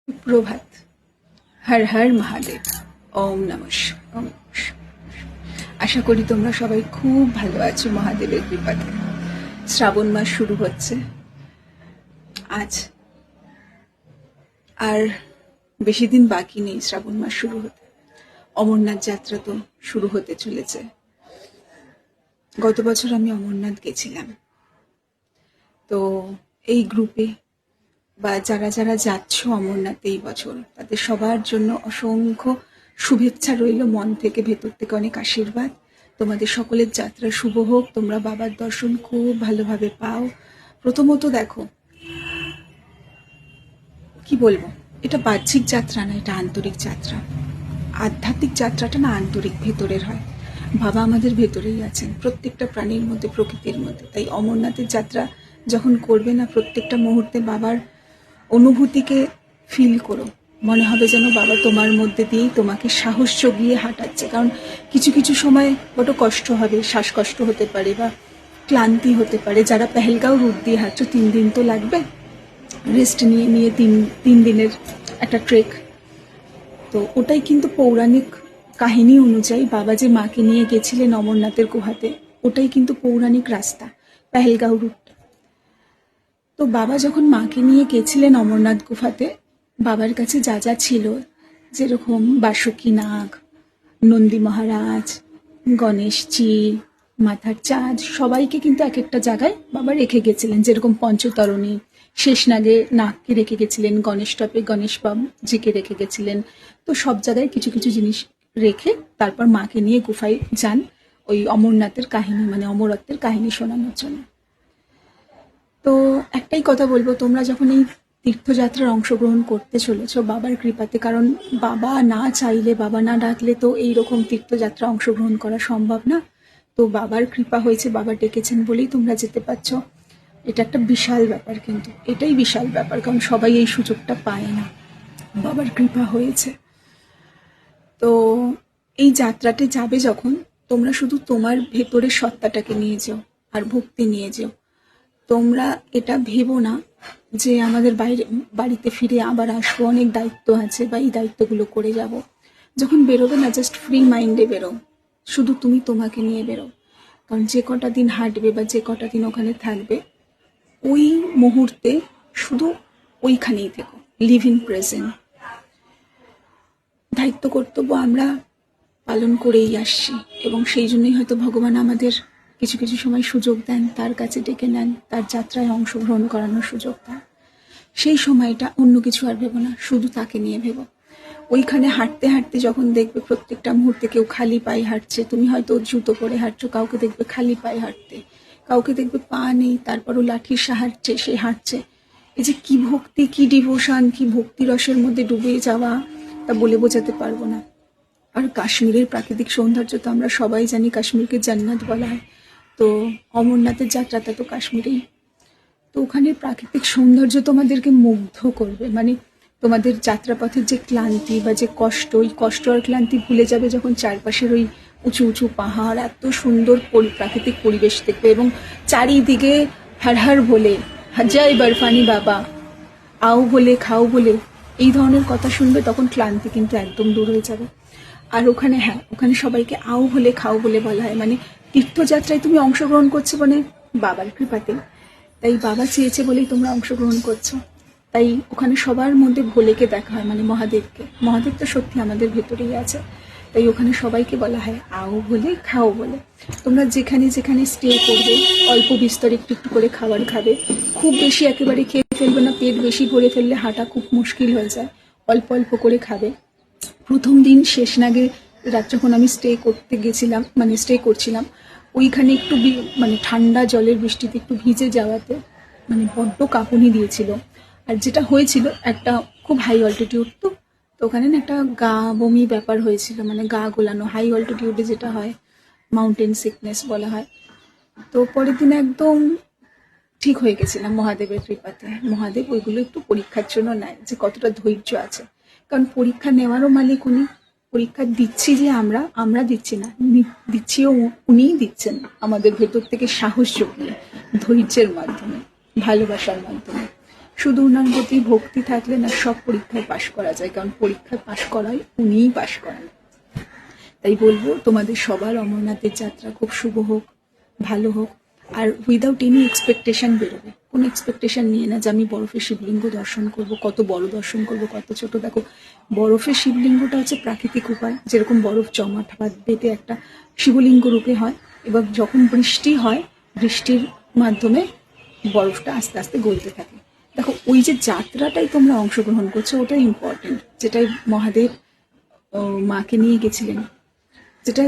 সুপ্রভাত। হর হর মহাদেব। ওম নমঃ শিবায়, ওম নমঃ শিবায়। আশা করি তোমরা সবাই খুব ভালো আছো মহাদেবের কৃপাতে। শ্রাবণ মাস শুরু হচ্ছে আজ, আর বেশি দিন বাকি নেই শ্রাবণ মাস শুরু হতে। অমরনাথ যাত্রা তো শুরু হতে চলেছে। গত বছর আমি অমরনাথ গেছিলাম। তো এই গ্রুপে বা যারা যারা যাচ্ছ অমরনাথ এই বছর, তাদের সবার জন্য অসংখ্য শুভেচ্ছা রইল মন থেকে, ভেতর থেকে অনেক আশীর্বাদ। তোমাদের সকলের যাত্রা শুভ হোক, তোমরা বাবার দর্শন খুব ভালোভাবে পাও। প্রথমত দেখো, কি বলবো, এটা বাহ্যিক যাত্রা না, এটা আন্তরিক যাত্রা। আধ্যাত্মিক যাত্রাটা না আন্তরিক, ভেতরের হয়। বাবা আমাদের ভেতরেই আছেন, প্রত্যেকটা প্রাণীর মধ্যে, প্রকৃতির মধ্যে। তাই অমরনাথের যাত্রা যখন করবে না, প্রত্যেকটা মুহূর্তে বাবার অনুভূতিকে ফিল করো। মনে হবে যেন বাবা তোমার মধ্যে দিয়েই তোমাকে সাহস জগিয়ে হাঁটাচ্ছে। কারণ কিছু কিছু সময় বড় কষ্ট হবে, শ্বাসকষ্ট হতে পারে বা ক্লান্তি হতে পারে। যারা পেহেলগাঁও রুট দিয়ে হাঁটছো, 3 দিন তো লাগবে রেস্ট নিয়ে নিয়ে, তিন দিনের একটা ট্রেক। তো ওটাই কিন্তু পৌরাণিক কাহিনী অনুযায়ী বাবা যে মাকে নিয়ে গেছিলেন অমরনাথের গুহাতে, ওটাই কিন্তু পৌরাণিক রাস্তা, পেহেলগাঁও রুট। তো বাবা যখন মাকে নিয়ে গেছিলেন অমরনাথ গুফাতে, বাবার কাছে যা যা ছিল, যেরকম বাসুকী নাগ, নন্দী মহারাজ, গণেশজি, মাথার চাঁদ, সবাইকে কিন্তু এক একটা জায়গায় বাবা রেখে গেছিলেন। যেরকম পঞ্চতরণী শেষনাগে নাগকে রেখে গেছিলেন, গণেশ টপে গণেশ বাবজিকে রেখে গেছিলেন। তো সব জায়গায় কিছু কিছু জিনিস রেখে তারপর মাকে নিয়ে গুফায় যান, ওই অমরনাথের কাহিনী মানে অমরত্বের কাহিনী শোনানোর জন্য। তো একটাই কথা বলবো, তোমরা যখন এই তীর্থযাত্রার অংশগ্রহণ করতে চলেছো বাবার কৃপাতে, কারণ বাবা না চাইলে, বাবা না ডাকলে তো এইরকম তীর্থযাত্রা অংশগ্রহণ করা সম্ভব না। তো বাবার কৃপা হয়েছে, বাবা ডেকেছেন বলেই তোমরা যেতে পারছো। এটা একটা বিশাল ব্যাপার, কিন্তু এটাই বিশাল ব্যাপার, কারণ সবাই এই সুযোগটা পায় না। বাবার কৃপা হয়েছে। তো এই যাত্রাতে যাবে যখন, তোমরা শুধু তোমার ভেতরের সত্তাটাকে নিয়ে যেও আর ভক্তি নিয়ে যেও। তোমরা এটা ভেবো না যে আমাদের বাড়িতে ফিরে আবার আসবো, অনেক দায়িত্ব আছে বা এই দায়িত্বগুলো করে যাব। যখন বেরোবে না, জাস্ট ফ্রি মাইন্ডে বেরো, শুধু তুমি তোমাকে নিয়ে বেরো। কারণ যে কটা দিন হাঁটবে বা যে কটা দিন ওখানে থাকবে, ওই মুহূর্তে শুধু ওইখানেই থেকো, লিভ ইন প্রেজেন্ট। দায়িত্ব কর্তব্য আমরা পালন করেই আসছি, এবং সেই জন্যই হয়তো ভগবান আমাদের কিছু কিছু সময় সুযোগ দেন, তার কাছে ডেকে নেন, তার যাত্রায় অংশগ্রহণ করানোর সুযোগ দেন। সেই সময়টা অন্য কিছু আর ভেবো না, শুধু তাকে নিয়ে ভেবো। ওইখানে হাঁটতে হাঁটতে যখন দেখবে প্রত্যেকটা মুহূর্তে কেউ খালি পায়ে হাঁটছে, তুমি হয়তো জুতো পরে হাঁটছো, কাউকে দেখবে খালি পায়ে হাঁটতে, কাউকে দেখবে পা নেই তারপরও লাঠির সাহায্যে সে হাঁটছে। এই যে কি ভক্তি, কি ডিভোশন, কি ভক্তি রসের মধ্যে ডুবে যাওয়া, তা বলে বোঝাতে পারবো না। আর কাশ্মীরের প্রাকৃতিক সৌন্দর্য তো আমরা সবাই জানি, কাশ্মীরকে জান্নাত বলা হয়। তো অমরনাথের যাত্রাটা তো কাশ্মীরেই। তো ওখানে প্রাকৃতিক সৌন্দর্য তোমাদেরকে মুগ্ধ করবে। মানে তোমাদের যাত্রাপথের যে ক্লান্তি বা যে কষ্ট, ওই কষ্ট আর ক্লান্তি ভুলে যাবে যখন চারপাশের ওই উঁচু উঁচু পাহাড়, এত সুন্দর প্রাকৃতিক পরিবেশ দেখবে, এবং চারিদিকে হর হর বলে, জয় বরফানি বাবা, আও বলে, খাও বলে, এই ধরনের কথা শুনবে, তখন ক্লান্তি কিন্তু একদম দূর হয়ে যাবে। আর ওখানে, হ্যাঁ, ওখানে সবাইকে আও বলে, খাও বলে বলা হয়। মানে তীর্থযাত্রায় তুমি অংশগ্রহণ করছো মানে বাবার কৃপাতে, তাই বাবা চেয়েছে বলেই তোমরা অংশগ্রহণ করছো। তাই ওখানে সবার মধ্যে ভোলেকে দেখা হয়, মানে মহাদেবকে। মহাদেব তো সত্যি আমাদের ভেতরেই আছে। তাই ওখানে সবাইকে বলা হয় আও বলে, খাও বলে। তোমরা যেখানে যেখানে স্টে করবে, অল্প বিস্তর একটু একটু করে খাবার খাবে। খুব বেশি একেবারে খেয়ে ফেলবে না, পেট বেশি ভরে ফেললে হাঁটা খুব মুশকিল হয়ে যায়। অল্প অল্প করে খাবে। প্রথম দিন শেষনাগে রাত যখন আমি স্টে করতে গেছিলাম, মানে স্টে করছিলাম, ওইখানে একটু মানে ঠান্ডা জলের বৃষ্টিতে একটু ভিজে যাওয়াতে মানে বড্ড কাঁপুনি দিয়েছিল। আর যেটা হয়েছিল, একটা খুব হাই অল্টিটিউড, তো তো ওখানে না একটা গা বমি ব্যাপার হয়েছিল, মানে গা গোলানো, হাই অল্টিটিউডে যেটা হয় মাউন্টেন সিকনেস বলা হয়। তো পরের দিন একদম ঠিক হয়ে গেছিলাম মহাদেবের কৃপাতে। মহাদেব ওইগুলো একটু পরীক্ষার জন্য নেয়, যে কতটা ধৈর্য আছে। কারণ পরীক্ষা নেওয়ারও মালিক উনি। পরীক্ষা দিচ্ছি যে আমরা আমরা দিচ্ছি না, দিচ্ছিও উনিই দিচ্ছেন আমাদের ভেতর থেকে সাহস জুগিয়ে, ধৈর্যের মাধ্যমে, ভালোবাসার মাধ্যমে। শুধু ওনার প্রতি ভক্তি থাকলে না সব পরীক্ষায় পাশ করা যায়, কারণ পরীক্ষায় পাশ করায় উনিই পাশ করান। তাই বলবো তোমাদের সবার অমরনাথের যাত্রা খুব শুভ হোক, ভালো হোক, আর উইদাউট এনি এক্সপেকটেশন বেরোবে। কোনো এক্সপেকটেশন নিয়ে না যে আমি বরফের শিবলিঙ্গ দর্শন করব, কত বড় দর্শন করব, কত ছোট। দেখো, বরফের শিবলিঙ্গটা হচ্ছে প্রাকৃতিক উপায়, যেরকম বরফ জমাট বা বেটে একটা শিবলিঙ্গ রূপে হয়, এবং যখন বৃষ্টি হয় বৃষ্টির মাধ্যমে বরফটা আস্তে আস্তে গলতে থাকে। দেখো, ওই যে যাত্রাটাই তোমরা অংশগ্রহণ করছো ওটাই ইম্পর্টেন্ট, যেটাই মহাদেব মাকে নিয়ে গেছিলেন, যেটা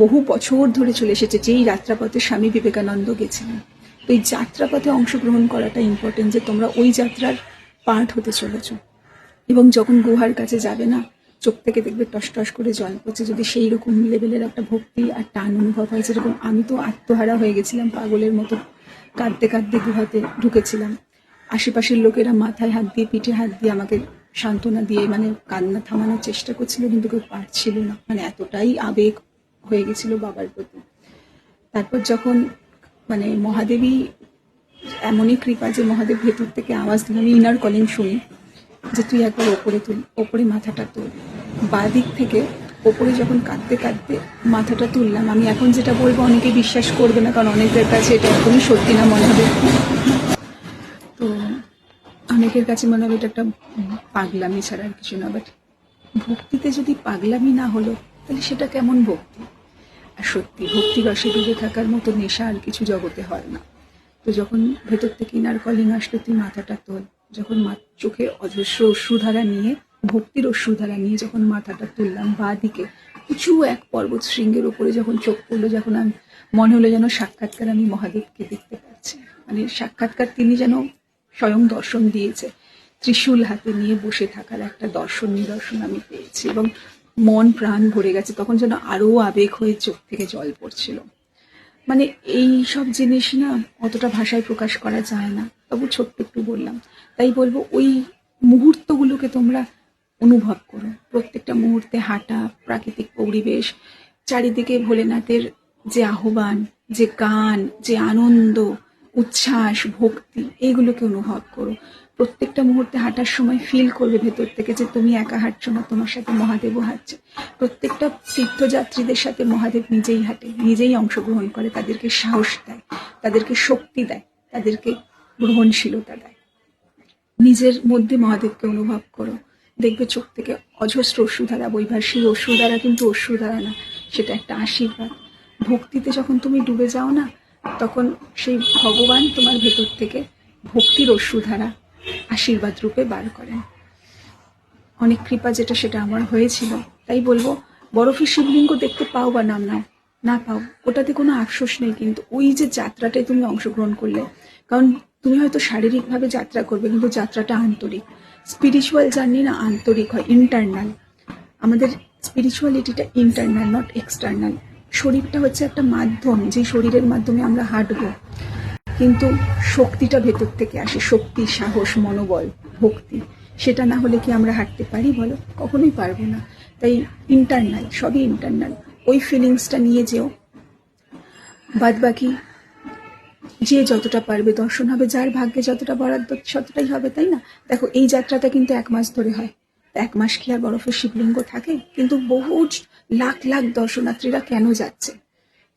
বহু বছর ধরে চলে এসেছে, যেই যাত্রাপথে স্বামী বিবেকানন্দ গেছিলেন। তো এই যাত্রাপথে অংশগ্রহণ করাটা ইম্পর্টেন্ট, যে তোমরা ওই যাত্রার পার্ট হতে চলেছ। এবং যখন গুহার কাছে যাবে না, চোখ থেকে দেখবে টস টস করে জল পড়ছে। যদি সেই রকম লেভেলের একটা ভক্তি আর টান অনুভব হয়, যেরকম আমি তো আত্মহারা হয়ে গেছিলাম, পাগলের মতো কাঁদতে কাঁদতে গুহাতে ঢুকেছিলাম। আশেপাশের লোকেরা মাথায় হাত দিয়ে, পিঠে হাত দিয়ে আমাকে সান্ত্বনা দিয়ে মানে কান্না থামানোর চেষ্টা করছিল, কিন্তু কেউ পারছিল না, মানে এতটাই আবেগ হয়ে গেছিল বাবার প্রতি। তারপর যখন মানে মহাদেবী এমনই কৃপা যে মহাদেব ভেতর থেকে আওয়াজ দিল, আমি ইনার কলিং শুনি যে তুই একবার ওপরে তুল, ওপরে মাথাটা তুল। বাঁ দিক থেকে ওপরে যখন কাঁদতে কাঁদতে মাথাটা তুললাম, আমি এখন যেটা বলবো অনেকে বিশ্বাস করবে না, কারণ অনেকের কাছে এটা একদমই সত্যি না মনে হবে, তো অনেকের কাছে মনে হবে এটা একটা পাগলামি ছাড়া আর কিছু না। বাট ভক্তিতে যদি পাগলামি না হলো তাহলে সেটা কেমন ভক্তি? আর সত্যি ভক্তি রসে ডুবে থাকার মতো নেশা আর কিছু জগতে হয় না। তো যখন ভেতর থেকে ইনার কলিং আসলো তুই মাথাটা তোল, যখন চোখে অজস্র অশ্রুধারা নিয়ে, ভক্তির অশ্রুধারা নিয়ে যখন মাথাটা তুললাম, বাঁ দিকে উঁচু এক পর্বত শৃঙ্গের উপরে যখন চোখ পড়লো, যখন আমি মনে হলো যেন সাক্ষাৎকার আমি মহাদেবকে দেখতে পাচ্ছি, মানে সাক্ষাৎকার তিনি যেন স্বয়ং দর্শন দিয়েছে, ত্রিশূল হাতে নিয়ে বসে থাকার একটা নিদর্শন আমি পেয়েছি, এবং মন প্রাণ ভরে গেছে। তখন যেন আরো আবেগ হয়ে চোখ থেকে জল পড়ছিল। মানে এই সব জিনিস না অতটা ভাষায় প্রকাশ করা যায় না, তবু ছোট্ট একটু বললাম। তাই বলবো ওই মুহূর্তগুলোকে তোমরা অনুভব করো, প্রত্যেকটা মুহূর্তে হাঁটা, প্রাকৃতিক পরিবেশ, চারিদিকে ভোলেনাথের যে আহ্বান, যে গান, যে আনন্দ, উচ্ছ্বাস, ভক্তি, এইগুলোকে অনুভব করো। প্রত্যেকটা মুহূর্তে হাঁটার সময় ফিল করবে ভেতর থেকে যে তুমি একা হাঁটছো না, তোমার সাথে মহাদেবও হাঁটছে। প্রত্যেকটা তীর্থযাত্রীদের সাথে মহাদেব নিজেই হাঁটে, নিজেই অংশগ্রহণ করে, তাদেরকে সাহস দেয়, তাদেরকে শক্তি দেয়, তাদেরকে গ্রহণশীলতা দেয়। নিজের মধ্যে মহাদেবকে অনুভব করো, দেখবে চোখ থেকে অজস্র অশ্রুধারা বইবে। সেই অশ্রুধারা কিন্তু অশ্রুধারা না, সেটা একটা আশীর্বাদ। ভক্তিতে যখন তুমি ডুবে যাও না, তখন সেই ভগবান তোমার ভেতর থেকে ভক্তির অশ্রুধারা আশীর্বাদ রূপে বার করেন। অনেক কৃপা যেটা, সেটা আমার হয়েছিল। তাই বলবো, বরফের শিবলিঙ্গ দেখতে পাও বা নাম নাও না পাও, ওটাতে কোনো আফসোস নেই, কিন্তু ওই যে যাত্রাটায় তুমি অংশগ্রহণ করলে, কারণ তুমি হয়তো শারীরিকভাবে যাত্রা করবে, কিন্তু যাত্রাটা আন্তরিক। স্পিরিচুয়াল জার্নি না আন্তরিক হয়, ইন্টারনাল। আমাদের স্পিরিচুয়ালিটিটা ইন্টারনাল, নট এক্সটার্নাল। শরীরটা হচ্ছে একটা মাধ্যম, যে শরীরের মাধ্যমে আমরা হাঁটবো, কিন্তু শক্তিটা ভেতর থেকে আসে, শক্তি, সাহস, মনোবল, ভক্তি। সেটা না হলে কি আমরা হাঁটতে পারি বলো? কখনোই পারবো না। তাই ইন্টারনাল, সবই ইন্টারনাল। ওই ফিলিংসটা নিয়ে যেও, বাদ বাকি যে যতটা পারবে দর্শন হবে, যার ভাগ্যে যতটা বরাদ্দ ততটাই হবে, তাই না? দেখো, এই যাত্রাটা কিন্তু 1 মাস ধরে হয়। 1 মাস কি আর বরফের শিবলিঙ্গ থাকে? কিন্তু বহু লাখ লাখ দর্শনার্থীরা কেন যাচ্ছে?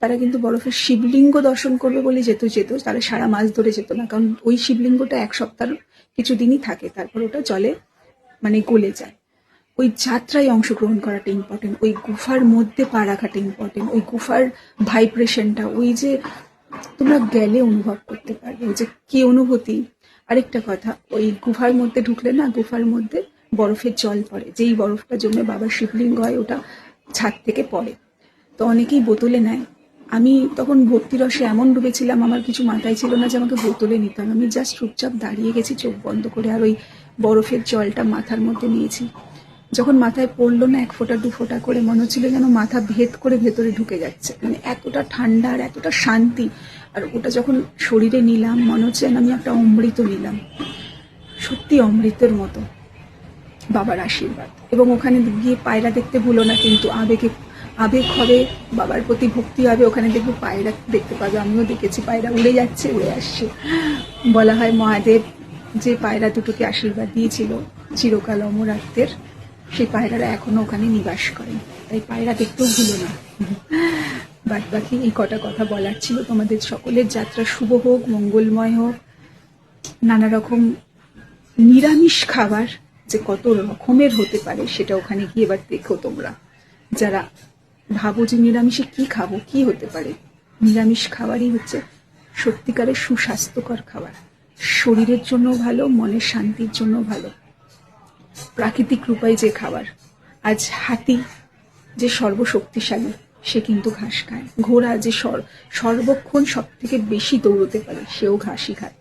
তারা কিন্তু বরফের শিবলিঙ্গ দর্শন করবে বলে যেত, তারা সারা মাস ধরে যেত না, কারণ ওই শিবলিঙ্গটা 1 সপ্তাহ কিছু দিনই থাকে, তারপর ওটা জলে মানে গলে যায়। ওই যাত্রায় অংশগ্রহণ করাটা ইম্পর্টেন্ট, ওই গুফার মধ্যে পা রাখাটা ইম্পর্টেন্ট, ওই গুফার ভাইব্রেশনটা, ওই যে তোমরা গেলে অনুভব করতে পারবে যে কি অনুভূতি। আরেকটা কথা, ওই গুফার মধ্যে ঢুকলে না, গুফার মধ্যে বরফের জল পড়ে, যেই বরফটা জমে বাবার শিবলিঙ্গ হয়, ওটা ছাদ থেকে পড়ে। তো অনেকেই বোতলে নেয়। আমি তখন ভক্তিরসে এমন ডুবেছিলাম, আমার কিছু মাথায় ছিল না যে আমাকে বোতলে নিতাম। আমি জাস্ট চুপচাপ দাঁড়িয়ে গেছি চোখ বন্ধ করে, আর ওই বরফের জলটা মাথার মধ্যে নিয়েছি। যখন মাথায় পড়লো না, 1 ফোঁটা 2 ফোঁটা করে, মনে হচ্ছিল যেন মাথা ভেদ করে ভেতরে ঢুকে যাচ্ছে, মানে এতটা ঠান্ডা আর এতটা শান্তি। আর ওটা যখন শরীরে নিলাম, মনে হচ্ছে যেন আমি একটা অমৃত নিলাম, সত্যি অমৃতের মতো বাবার আশীর্বাদ। এবং ওখানে গিয়ে পায়রা দেখতে ভুলো না, কিন্তু আবেগ হবে, বাবার প্রতি ভক্তি হবে। ওখানে দেখবে পায়রা দেখতে পাবে, আমিও দেখেছি, পায়রা উড়ে যাচ্ছে, উড়ে আসছে। বলা হয় মহাদেব যে পায়রা দুটোকে আশীর্বাদ দিয়েছিল চিরকাল অমরাত্মের, সেই পায়রারা এখনো ওখানে নিবাস করে, তাই পায়রা দেখতেও ভুলো না। বাদ বাকি এই কটা কথা বলার ছিল। তোমাদের সকলের যাত্রা শুভ হোক, মঙ্গলময় হোক। নানা রকম নিরামিষ খাবার যে কত রকমের হতে পারে সেটা ওখানে গিয়ে এবার দেখো তোমরা। যারা ভাবো যে নিরামিষে কি খাবো, কি হতে পারে, নিরামিষ খাবারই হচ্ছে সত্যিকারের সুস্বাস্থ্যকর খাবার, শরীরের জন্য ভালো, মনের শান্তির জন্য ভালো, প্রাকৃতিক রূপায় যে খাবার। আজ হাতি যে সর্বশক্তিশালী, সে কিন্তু ঘাস খায়। ঘোড়া যে সর্বক্ষণ সব থেকে বেশি দৌড়তে পারে, সেও ঘাসই খায়।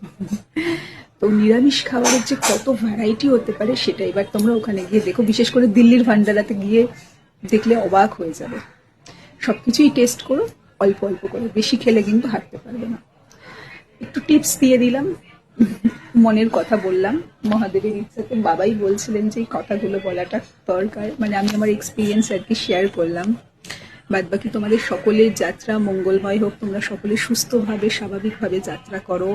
তো নিরামিষ খাবারের যে কত ভ্যারাইটি হতে পারে সেটা এবার তোমরা ওখানে গিয়ে দেখো। বিশেষ করে দিল্লির ভান্ডারাতে গিয়ে দেখলে অবাক হয়ে যাবে। সবকিছুই টেস্ট করো, অল্প অল্প করে, বেশি খেলে কিন্তু হাঁটতে পারবে না। একটু টিপস দিয়ে দিলাম, মনের কথা বললাম, মহাদেবের ইচ্ছাতে বাবাই বলছিলেন যে এই কথাগুলো বলাটা দরকার, মানে আমি আমার এক্সপিরিয়েন্স আর কি শেয়ার করলাম। বাদ বাকি তোমাদের সকলের যাত্রা মঙ্গলময় হোক, তোমরা সকলে সুস্থভাবে স্বাভাবিকভাবে যাত্রা করো,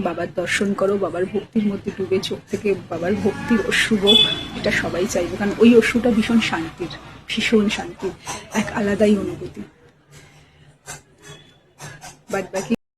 বাবার দর্শন করো, বাবার ভক্তির মধ্যে ডুবে চোখ থেকে বাবার ভক্তির অশ্রু হোক, এটা সবাই চাইবে, কারণ ওই অশ্রুটা ভীষণ শান্তির, ভীষণ শান্তির, এক আলাদাই অনুভূতি। বাদ বাকি